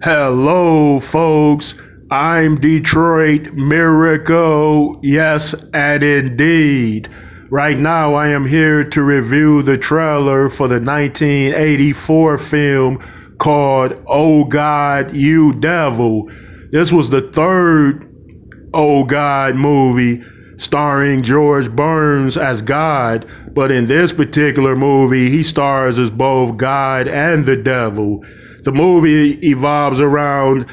Hello, folks. I'm Detroit Miracle. Yes, and indeed. Right now, I am here to review the trailer for the 1984 film called Oh God, You Devil. This was the third Oh God movie starring George Burns as God, but in this particular movie, he stars as both God and the devil. The movie evolves around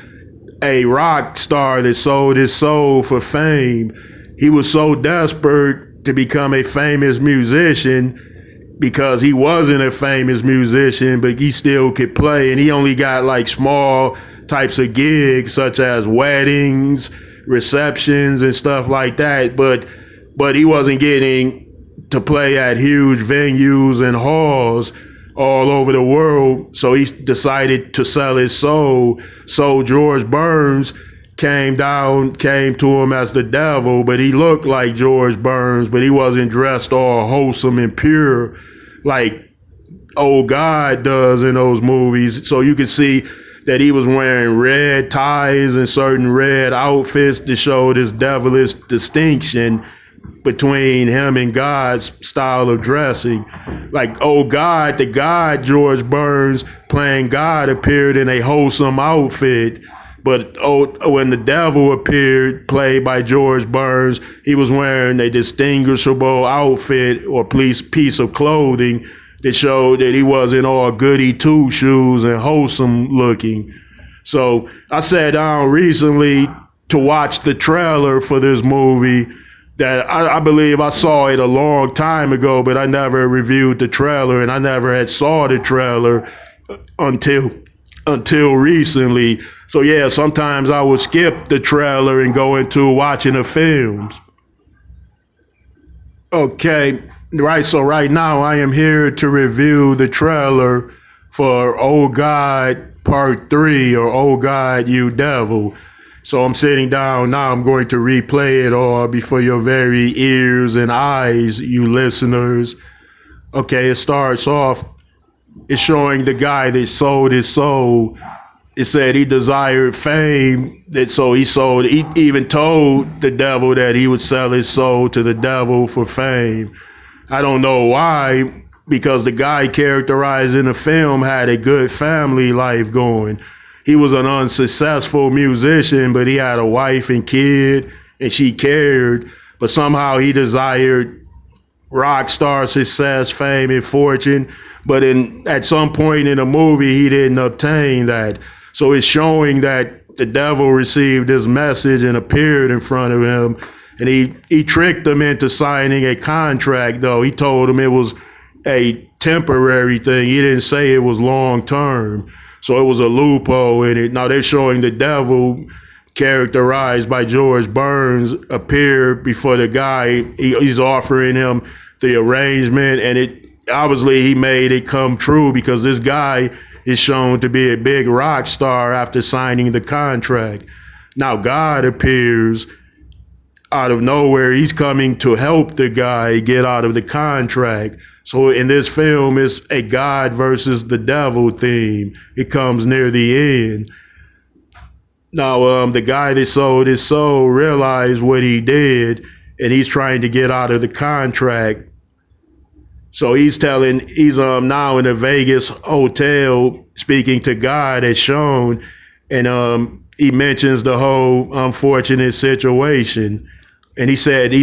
a rock star that sold his soul for fame. He was so desperate to become a famous musician because he wasn't a famous musician, but he still could play. And he only got like small types of gigs, such as weddings, receptions, and stuff like that. But he wasn't getting to play at huge venues and halls all over the world. So he decided to sell his soul. So George Burns came to him as the devil, but he looked like George Burns, but he wasn't dressed all wholesome and pure like Oh God does in those movies. So you could see that he was wearing red ties and certain red outfits to show this devilish distinction between him and God's style of dressing. Like, oh God, the God George Burns playing God appeared in a wholesome outfit. But when the devil appeared, played by George Burns, he was wearing a distinguishable outfit or piece of clothing that showed that he wasn't all goody two shoes and wholesome looking. So I sat down recently to watch the trailer for this movie that I believe I saw it a long time ago, but I never reviewed the trailer, and I never had saw the trailer until recently. So yeah, sometimes I would skip the trailer and go into watching the films. Okay, right. So right now I am here to review the trailer for Oh God Part 3 or Oh God You Devil. So I'm sitting down now. I'm going to replay it all before your very ears and eyes, you listeners. Okay, it starts off. It's showing the guy that sold his soul. It said he desired fame, that so he sold. He even told the devil that he would sell his soul to the devil for fame. I don't know why, because the guy characterized in the film had a good family life going. He was an unsuccessful musician, but he had a wife and kid, and she cared. But somehow he desired rock star success, fame, and fortune. But at some point in the movie, he didn't obtain that. So it's showing that the devil received this message and appeared in front of him. And he tricked him into signing a contract, though. He told him it was a temporary thing. He didn't say it was long term. So it was a loophole in it. Now they're showing the devil, characterized by George Burns, appear before the guy. He's offering him the arrangement, and it obviously he made it come true because this guy is shown to be a big rock star after signing the contract. Now God appears out of nowhere. He's coming to help the guy get out of the contract. So in this film, it's a God versus the devil theme. It comes near the end. Now, the guy that sold his soul realized what he did, and he's trying to get out of the contract. So he's now in a Vegas hotel speaking to God as shown, and he mentions the whole unfortunate situation. And he says,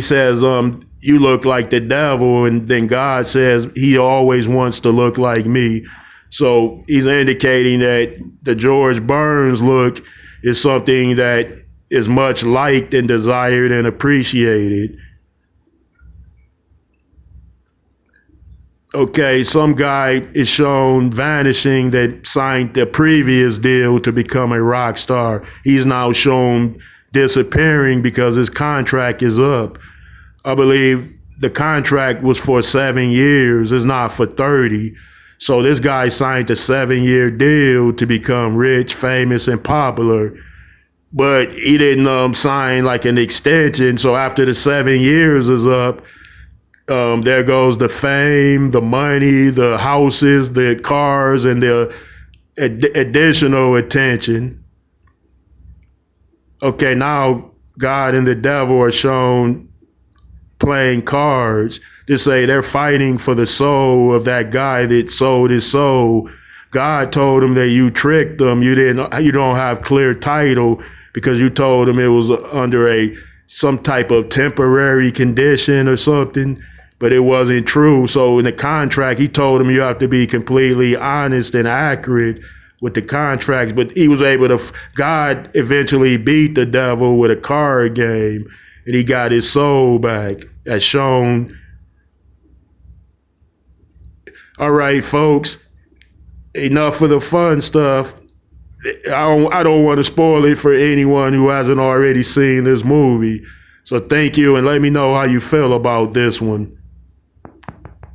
you look like the devil. And then God says he always wants to look like me. So he's indicating that the George Burns look is something that is much liked and desired and appreciated. Okay, some guy is shown vanishing that signed the previous deal to become a rock star. He's now shown disappearing because his contract is up. I believe the contract was for 7 years. It's not for 30. So this guy signed a 7-year deal to become rich, famous, and popular. But he didn't sign like an extension. So after the 7 years is up, there goes the fame, the money, the houses, the cars, and the additional attention. Okay, now God and the devil are shown playing cards to say they're fighting for the soul of that guy that sold his soul. God told him that you tricked them. You don't have clear title because you told him it was under some type of temporary condition or something, but it wasn't true. So in the contract, he told him you have to be completely honest and accurate with the contracts. But he was able to, God eventually beat the devil with a card game, and he got his soul back, as shown. All right, folks, enough of the fun stuff. I don't want to spoil it for anyone who hasn't already seen this movie. So thank you, and let me know how you feel about this one.